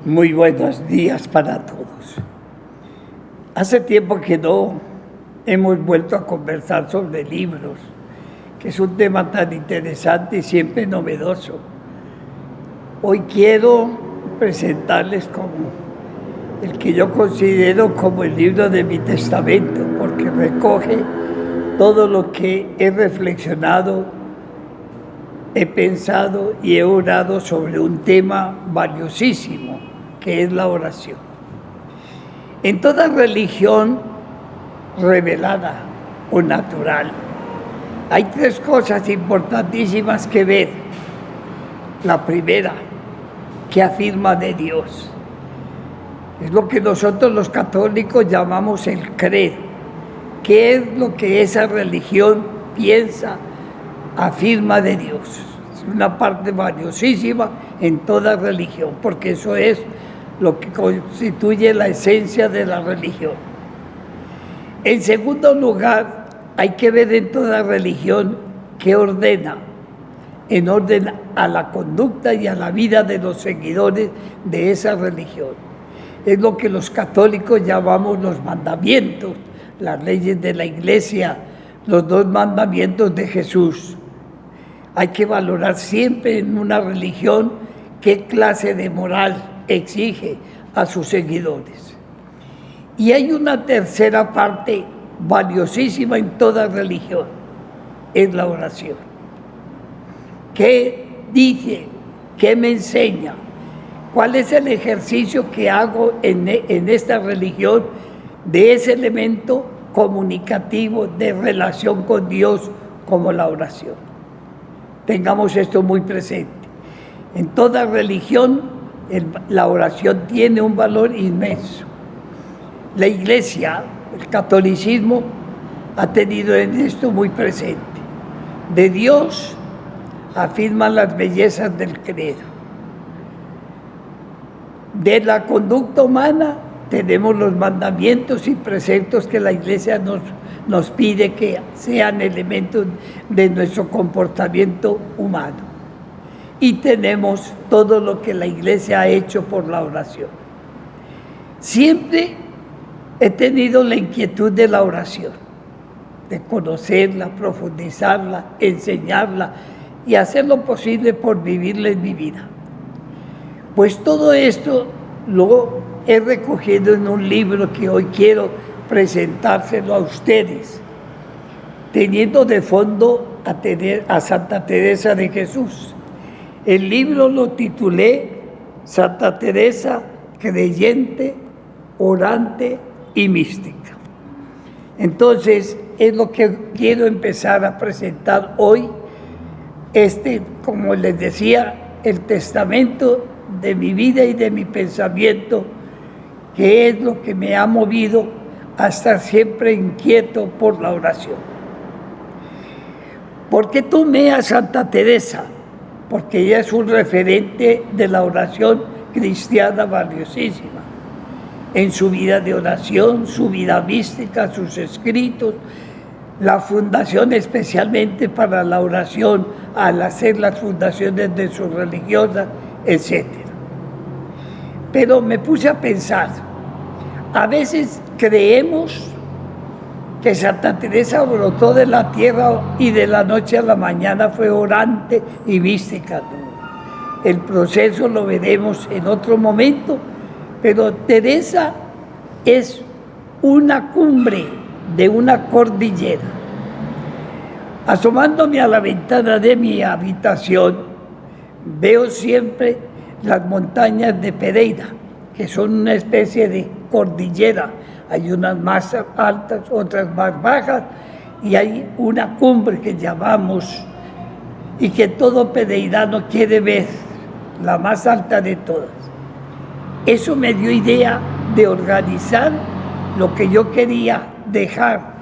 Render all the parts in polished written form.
Muy buenos días para todos. Hace tiempo que no hemos vuelto a conversar sobre libros, que es un tema tan interesante y siempre novedoso. Hoy quiero presentarles como el que yo considero como el libro de mi testamento, porque recoge todo lo que he reflexionado, he pensado y he orado sobre un tema valiosísimo, que es la oración. En toda religión revelada o natural, hay tres cosas importantísimas que ver. La primera, que afirma de Dios. Es lo que nosotros los católicos llamamos el credo. ¿Qué es lo que esa religión piensa, afirma de Dios? Es una parte valiosísima en toda religión, porque eso es lo que constituye la esencia de la religión. En segundo lugar, hay que ver en toda religión qué ordena, en orden a la conducta y a la vida de los seguidores de esa religión. Es lo que los católicos llamamos los mandamientos, las leyes de la Iglesia, los 2 mandamientos de Jesús. Hay que valorar siempre en una religión qué clase de moral exige a sus seguidores. Y hay una tercera parte valiosísima en toda religión, es la oración. ¿Qué dice? ¿Qué me enseña? ¿Cuál es el ejercicio que hago en esta religión de ese elemento comunicativo de relación con Dios como la oración? Tengamos esto muy presente. En toda religión la oración tiene un valor inmenso. La Iglesia, el catolicismo, ha tenido en esto muy presente. De Dios afirman las bellezas del credo. De la conducta humana tenemos los mandamientos y preceptos que la Iglesia nos pide que sean elementos de nuestro comportamiento humano. Y tenemos todo lo que la Iglesia ha hecho por la oración. Siempre he tenido la inquietud de la oración, de conocerla, profundizarla, enseñarla y hacer lo posible por vivirla en mi vida. Pues todo esto lo he recogido en un libro que hoy quiero presentárselo a ustedes, teniendo de fondo a Santa Teresa de Jesús. El libro lo titulé Santa Teresa, creyente, orante y mística. Entonces, es lo que quiero empezar a presentar hoy, como les decía, el testamento de mi vida y de mi pensamiento, que es lo que me ha movido a estar siempre inquieto por la oración. ¿Por qué tomé a Santa Teresa? Porque ella es un referente de la oración cristiana valiosísima. En su vida de oración, su vida mística, sus escritos, la fundación especialmente para la oración al hacer las fundaciones de su religiosa, etc. Pero me puse a pensar, a veces creemos que Santa Teresa brotó de la tierra y de la noche a la mañana fue orante y mística. ¿No? El proceso lo veremos en otro momento, pero Teresa es una cumbre de una cordillera. Asomándome a la ventana de mi habitación, veo siempre las montañas de Pereira, que son una especie de cordillera. Hay unas más altas, otras más bajas, y hay una cumbre que llamamos, y que todo pereirano quiere ver, la más alta de todas. Eso me dio idea de organizar lo que yo quería dejar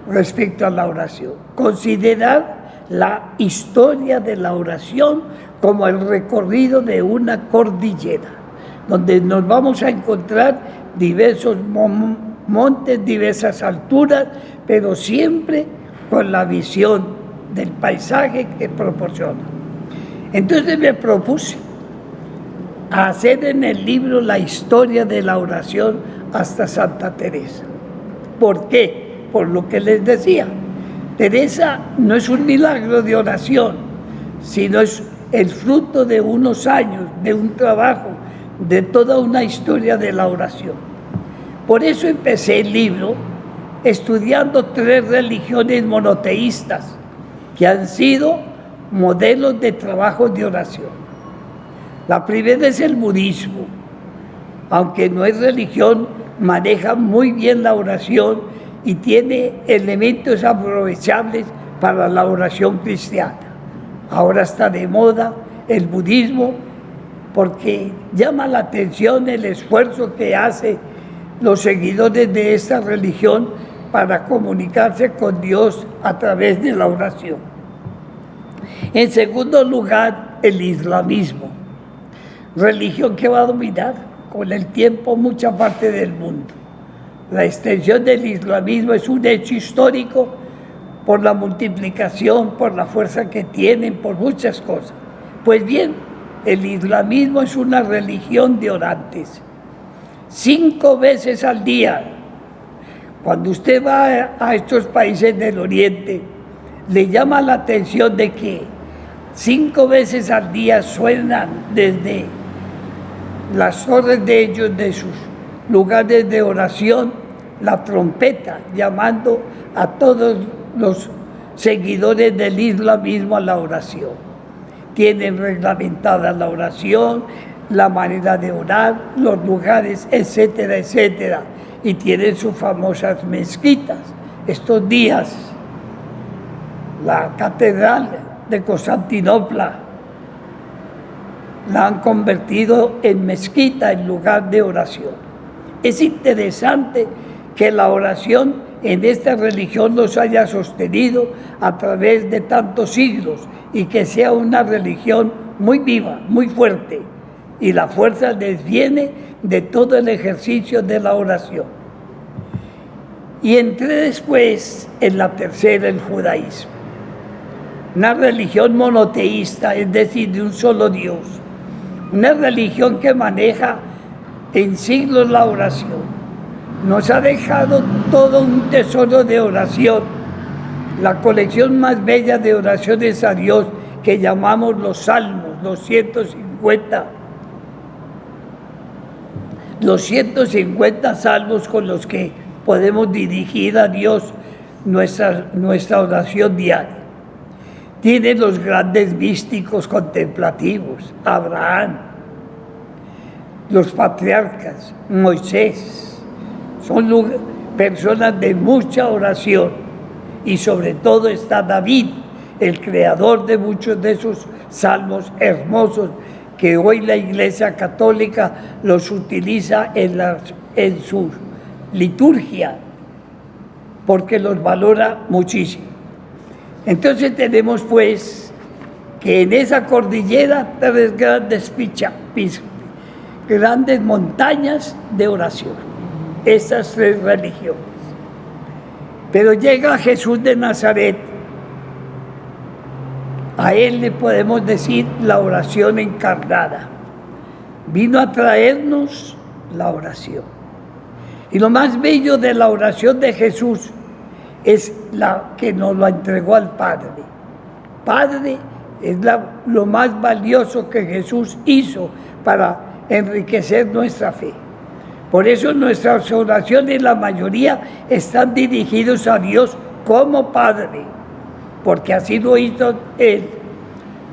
respecto a la oración. Considerar la historia de la oración como el recorrido de una cordillera, donde nos vamos a encontrar diversos montes, diversas alturas, pero siempre con la visión del paisaje que proporciona. Entonces me propuse a hacer en el libro la historia de la oración hasta Santa Teresa. ¿Por qué? Por lo que les decía. Teresa no es un milagro de oración, sino es el fruto de unos años, de un trabajo, de toda una historia de la oración. Por eso empecé el libro estudiando 3 religiones monoteístas que han sido modelos de trabajo de oración. La primera es el budismo. Aunque no es religión, maneja muy bien la oración y tiene elementos aprovechables para la oración cristiana. Ahora está de moda el budismo porque llama la atención el esfuerzo que hacen los seguidores de esta religión para comunicarse con Dios a través de la oración. En segundo lugar, el islamismo, religión que va a dominar con el tiempo mucha parte del mundo. La extensión del islamismo es un hecho histórico por la multiplicación, por la fuerza que tienen, por muchas cosas. Pues bien, el islamismo es una religión de orantes. 5 veces al día. Cuando usted va a estos países del Oriente, le llama la atención de que 5 veces al día suenan desde las torres de ellos, de sus lugares de oración, la trompeta, llamando a todos los seguidores del islamismo a la oración. Tienen reglamentada la oración, la manera de orar, los lugares, etcétera, etcétera. Y tienen sus famosas mezquitas. Estos días, la catedral de Constantinopla la han convertido en mezquita, en lugar de oración. Es interesante que la oración en esta religión los haya sostenido a través de tantos siglos y que sea una religión muy viva, muy fuerte. Y la fuerza les viene de todo el ejercicio de la oración. Y entré después en la tercera, el judaísmo. Una religión monoteísta, es decir, de un solo Dios. Una religión que maneja en siglos la oración. Nos ha dejado todo un tesoro de oración, la colección más bella de oraciones a Dios que llamamos los salmos, los 150 salmos con los que podemos dirigir a Dios nuestra oración diaria. Tiene los grandes místicos contemplativos, Abraham, los patriarcas, Moisés. Son personas de mucha oración y sobre todo está David, el creador de muchos de esos salmos hermosos que hoy la Iglesia Católica los utiliza en su liturgia porque los valora muchísimo. Entonces tenemos pues que en esa cordillera 3 grandes montañas de oración. Estas 3 religiones. Pero llega Jesús de Nazaret. A él le podemos decir la oración encarnada. Vino a traernos la oración. Y lo más bello de la oración de Jesús es la que nos lo entregó al Padre. Padre es lo más valioso que Jesús hizo para enriquecer nuestra fe. Por eso nuestras oraciones, la mayoría, están dirigidos a Dios como Padre, porque así lo hizo Él.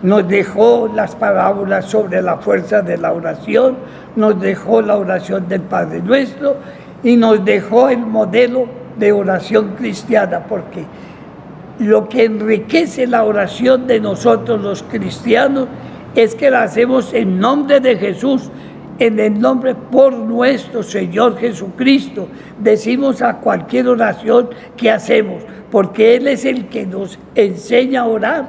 Nos dejó las parábolas sobre la fuerza de la oración, nos dejó la oración del Padre Nuestro y nos dejó el modelo de oración cristiana, porque lo que enriquece la oración de nosotros los cristianos es que la hacemos en nombre de Jesús, en el nombre por nuestro Señor Jesucristo. Decimos a cualquier oración que hacemos, porque Él es el que nos enseña a orar,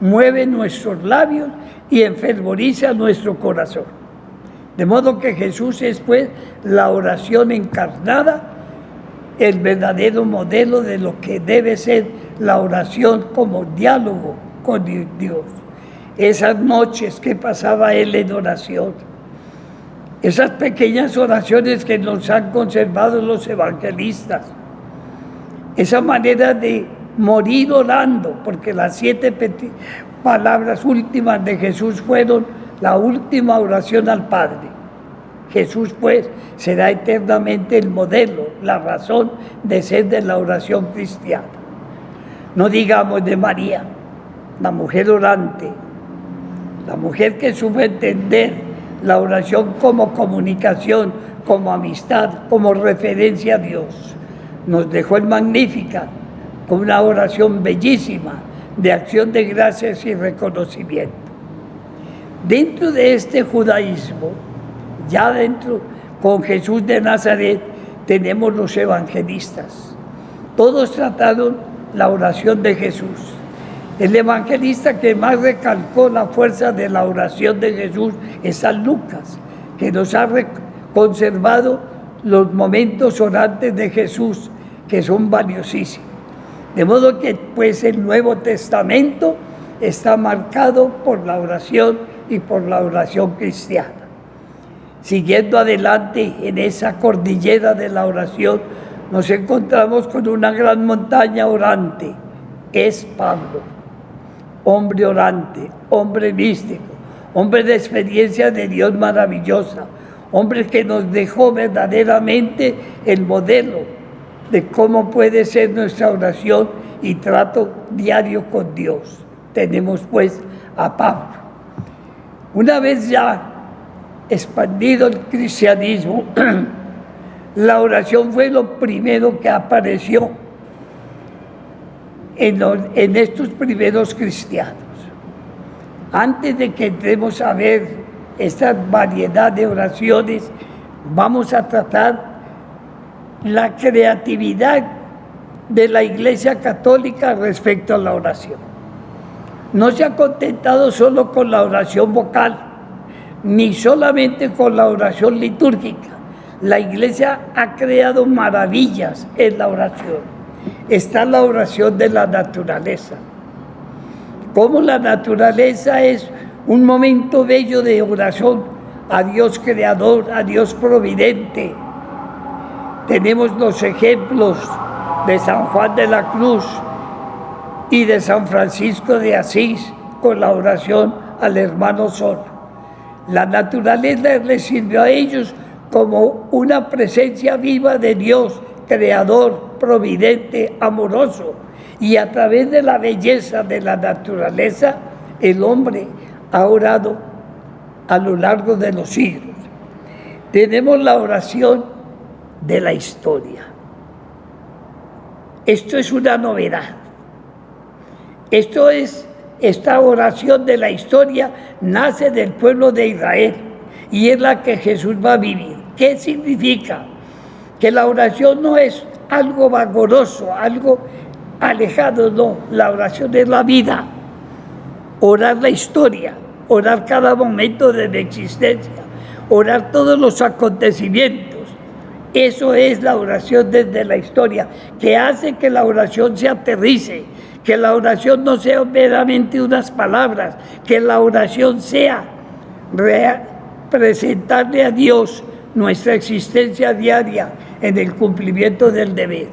mueve nuestros labios y enfervoriza nuestro corazón. De modo que Jesús es pues la oración encarnada, el verdadero modelo de lo que debe ser la oración como diálogo con Dios. Esas noches que pasaba Él en oración, Esas pequeñas oraciones que nos han conservado los evangelistas, esa manera de morir orando, porque las 7 palabras últimas de Jesús fueron la última oración al Padre. Jesús, pues, será eternamente el modelo, la razón de ser de la oración cristiana. No digamos de María, la mujer orante, la mujer que supo entender la oración como comunicación, como amistad, como referencia a Dios. Nos dejó el Magnificat con una oración bellísima de acción de gracias y reconocimiento. Dentro de este judaísmo, ya dentro, con Jesús de Nazaret, tenemos los evangelistas. Todos trataron la oración de Jesús. El evangelista que más recalcó la fuerza de la oración de Jesús es San Lucas, que nos ha conservado los momentos orantes de Jesús, que son valiosísimos. De modo que, pues, el Nuevo Testamento está marcado por la oración y por la oración cristiana. Siguiendo adelante en esa cordillera de la oración, nos encontramos con una gran montaña orante. Es Pablo, hombre orante, hombre místico, hombre de experiencia de Dios maravillosa, hombre que nos dejó verdaderamente el modelo de cómo puede ser nuestra oración y trato diario con Dios. Tenemos pues a Pablo. Una vez ya expandido el cristianismo, la oración fue lo primero que apareció en estos primeros cristianos. Antes de que entremos a ver esta variedad de oraciones, vamos a tratar la creatividad de la Iglesia Católica respecto a la oración. No se ha contentado solo con la oración vocal, ni solamente con la oración litúrgica. La Iglesia ha creado maravillas en la oración. Está la oración de la naturaleza. Como la naturaleza es un momento bello de oración a Dios creador, a Dios providente. Tenemos los ejemplos de San Juan de la Cruz y de San Francisco de Asís con la oración al hermano Sol. La naturaleza les sirvió a ellos como una presencia viva de Dios, creador, providente, amoroso. Y a través de la belleza de la naturaleza, el hombre ha orado a lo largo de los siglos. Tenemos la oración de la historia. Esto es una novedad. Esta oración de la historia nace del pueblo de Israel y es la que Jesús va a vivir. ¿Qué significa? Que la oración no es algo vagoroso, algo alejado, no. La oración es la vida. Orar la historia, orar cada momento de la existencia, orar todos los acontecimientos. Eso es la oración desde la historia, que hace que la oración se aterrice, que la oración no sea meramente unas palabras, que la oración sea presentarle a Dios nuestra existencia diaria en el cumplimiento del deber.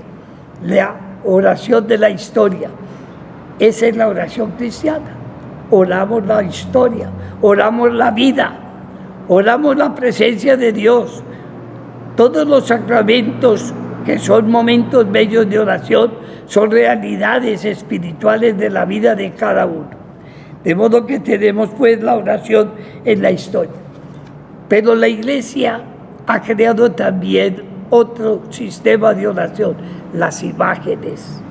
La oración de la historia, esa es la oración cristiana. Oramos la historia, oramos la vida, oramos la presencia de Dios. Todos los sacramentos que son momentos bellos de oración son realidades espirituales de la vida de cada uno. De modo que tenemos pues la oración en la historia. Pero la Iglesia ha creado también otro sistema de oración, las imágenes.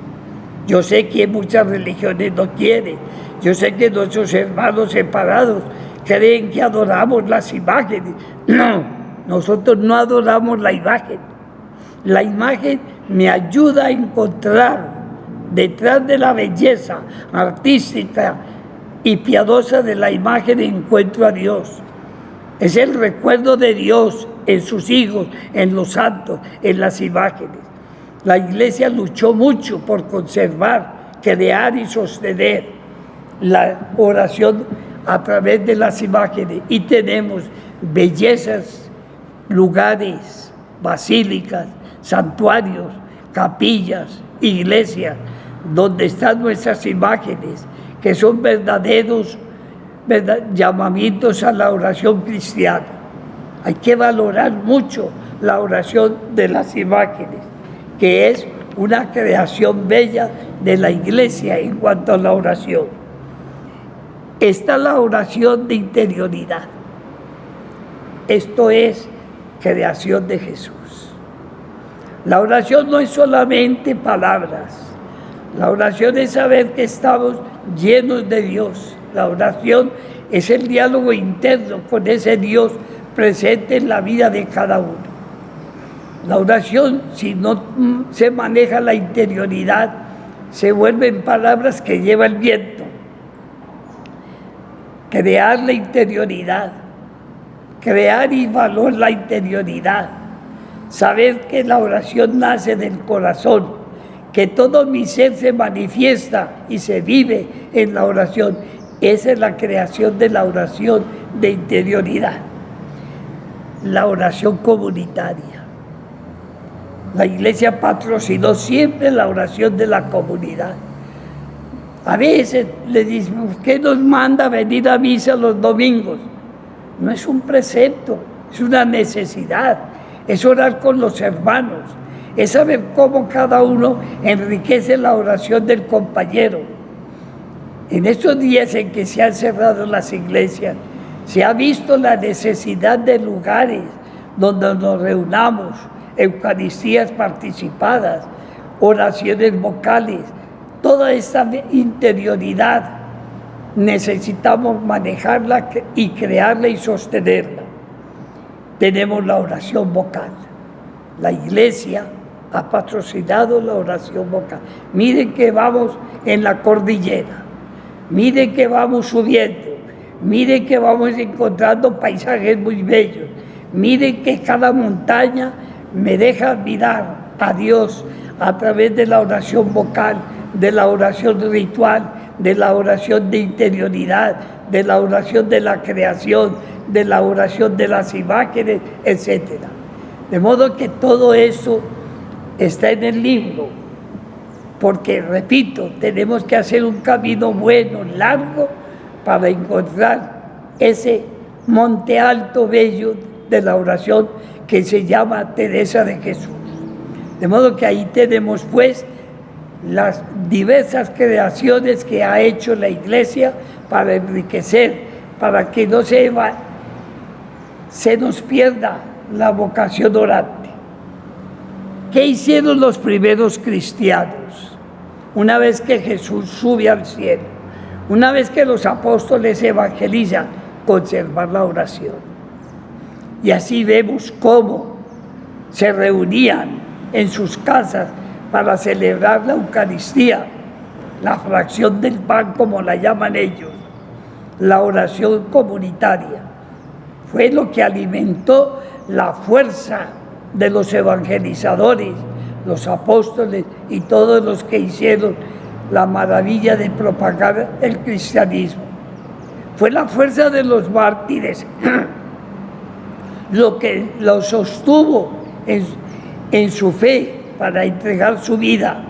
Yo sé que muchas religiones no quieren, yo sé que nuestros hermanos separados creen que adoramos las imágenes. No, nosotros no adoramos la imagen. La imagen me ayuda a encontrar detrás de la belleza artística y piadosa de la imagen, encuentro a Dios. Es el recuerdo de Dios en sus hijos, en los santos, en las imágenes. La Iglesia luchó mucho por conservar, crear y sostener la oración a través de las imágenes. Y tenemos bellezas lugares, basílicas, santuarios, capillas, iglesias, donde están nuestras imágenes, que son verdaderos llamamientos a la oración cristiana. Hay que valorar mucho la oración de las imágenes, que es una creación bella de la Iglesia en cuanto a la oración. Está la oración de interioridad. Esto es creación de Jesús. La oración no es solamente palabras. La oración es saber que estamos llenos de Dios. La oración es el diálogo interno con ese Dios presente en la vida de cada uno. La oración, si no se maneja la interioridad, se vuelven palabras que lleva el viento. Crear la interioridad, crear y valorar la interioridad, saber que la oración nace del corazón, que todo mi ser se manifiesta y se vive en la oración. Esa es la creación de la oración de interioridad. La oración comunitaria. La Iglesia patrocinó siempre la oración de la comunidad. A veces le dicen, ¿por qué nos manda a venir a misa los domingos? No es un precepto, es una necesidad, es orar con los hermanos, es saber cómo cada uno enriquece la oración del compañero. En estos días en que se han cerrado las iglesias, se ha visto la necesidad de lugares donde nos reunamos, eucaristías participadas, oraciones vocales, toda esta interioridad necesitamos manejarla y crearla y sostenerla. Tenemos la oración vocal. La Iglesia ha patrocinado la oración vocal. Miren que vamos en la cordillera, miren que vamos subiendo, miren que vamos encontrando paisajes muy bellos, miren que cada montaña me deja mirar a Dios a través de la oración vocal, de la oración ritual, de la oración de interioridad, de la oración de la creación, de la oración de las imágenes, etc. De modo que todo eso está en el libro, porque, repito, tenemos que hacer un camino bueno, largo, para encontrar ese monte alto, bello de la oración que se llama Teresa de Jesús. De modo que ahí tenemos, pues, las diversas creaciones que ha hecho la Iglesia para enriquecer, para que no se nos pierda la vocación orante. ¿Qué hicieron los primeros cristianos? Una vez que Jesús sube al cielo, una vez que los apóstoles evangelizan, conservar la oración. Y así vemos cómo se reunían en sus casas para celebrar la Eucaristía, la fracción del pan, como la llaman ellos, la oración comunitaria. Fue lo que alimentó la fuerza de los evangelizadores, los apóstoles y todos los que hicieron la maravilla de propagar el cristianismo. Fue la fuerza de los mártires lo que los sostuvo en su fe para entregar su vida.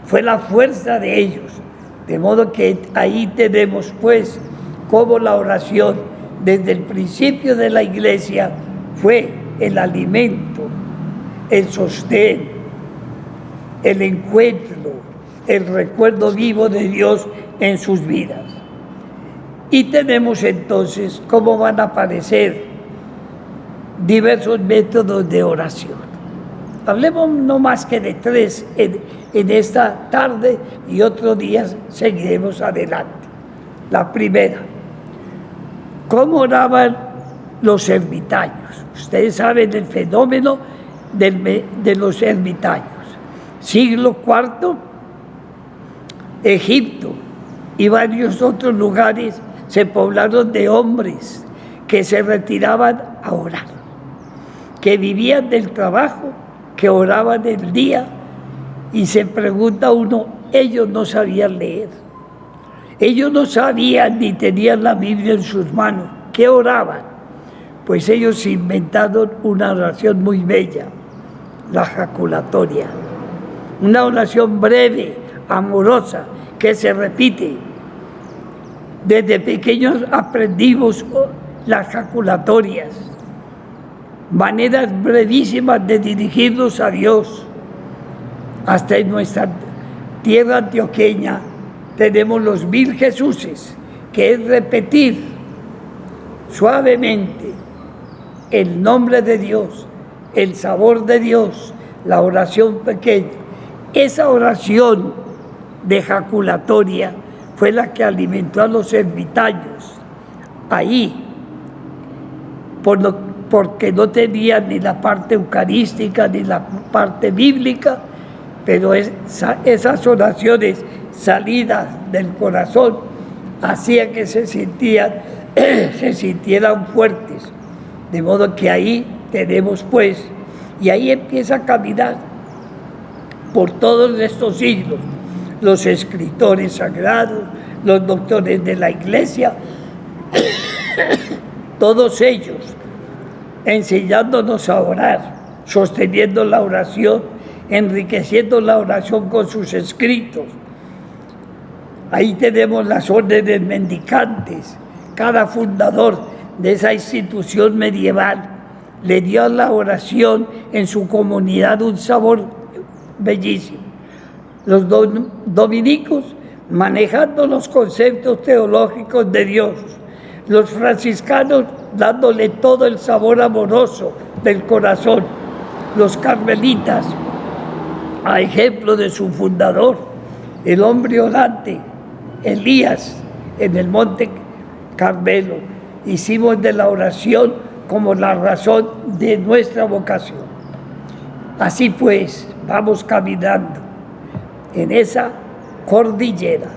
Fue la fuerza de ellos. De modo que ahí tenemos, pues, cómo la oración desde el principio de la Iglesia fue el alimento, el sostén, el encuentro, el recuerdo vivo de Dios en sus vidas. Y tenemos entonces cómo van a aparecer diversos métodos de oración. Hablemos no más que de tres en esta tarde, y otros días seguiremos adelante. La primera, ¿cómo oraban los ermitaños? Ustedes saben el fenómeno de los ermitaños. Siglo IV, Egipto y varios otros lugares se poblaron de hombres que se retiraban a orar, que vivían del trabajo, que oraban el día, y se pregunta uno, ellos no sabían leer, ellos no sabían ni tenían la Biblia en sus manos, ¿qué oraban? pues ellos inventaron una oración muy bella, la jaculatoria. Una oración breve, amorosa, que se repite. Desde pequeños aprendimos las jaculatorias, maneras brevísimas de dirigirnos a Dios. Hasta en nuestra tierra antioqueña tenemos los 1000 Jesuses, que es repetir suavemente el nombre de Dios, el sabor de Dios, la oración pequeña. Esa oración de jaculatoria fue la que alimentó a los ermitaños. Ahí, porque no tenían ni la parte eucarística ni la parte bíblica, pero esas oraciones salidas del corazón hacían que se sintieran fuertes. De modo que ahí tenemos pues, y ahí empieza a caminar por todos estos siglos, los escritores sagrados, los doctores de la Iglesia, todos ellos enseñándonos a orar, sosteniendo la oración, enriqueciendo la oración con sus escritos. Ahí tenemos las órdenes mendicantes. Cada fundador de esa institución medieval le dio a la oración en su comunidad un sabor bellísimo. Los dominicos manejando los conceptos teológicos de Dios, los franciscanos dándole todo el sabor amoroso del corazón, los carmelitas, a ejemplo de su fundador, el hombre orante, Elías, en el monte Carmelo. Hicimos de la oración como la razón de nuestra vocación. Así pues, vamos caminando en esa cordillera,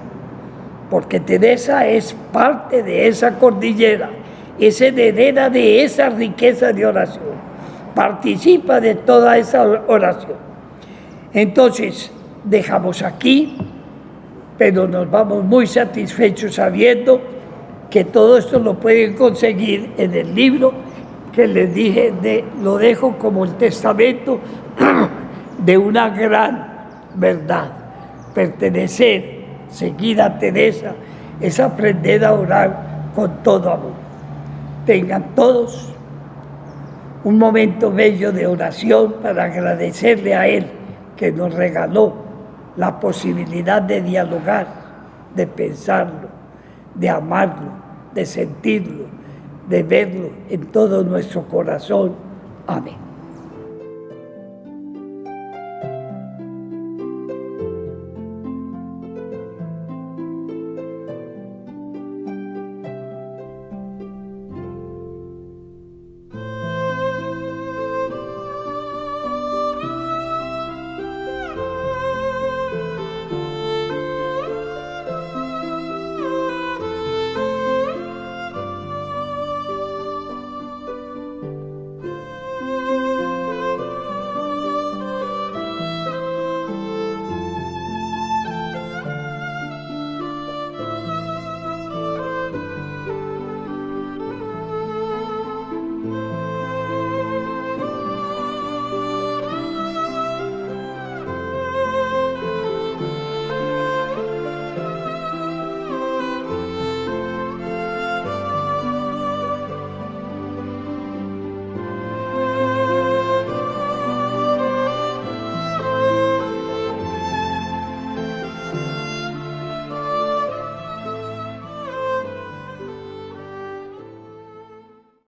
porque Teresa es parte de esa cordillera, es heredera de esa riqueza de oración, participa de toda esa oración. Entonces, dejamos aquí, pero nos vamos muy satisfechos sabiendo que todo esto lo pueden conseguir en el libro que les dije, lo dejo como el testamento de una gran verdad. Pertenecer, seguir a Teresa, es aprender a orar con todo amor. Tengan todos un momento bello de oración para agradecerle a Él que nos regaló la posibilidad de dialogar, de pensarlo, de amarlo, de sentirlo, de verlo en todo nuestro corazón. Amén.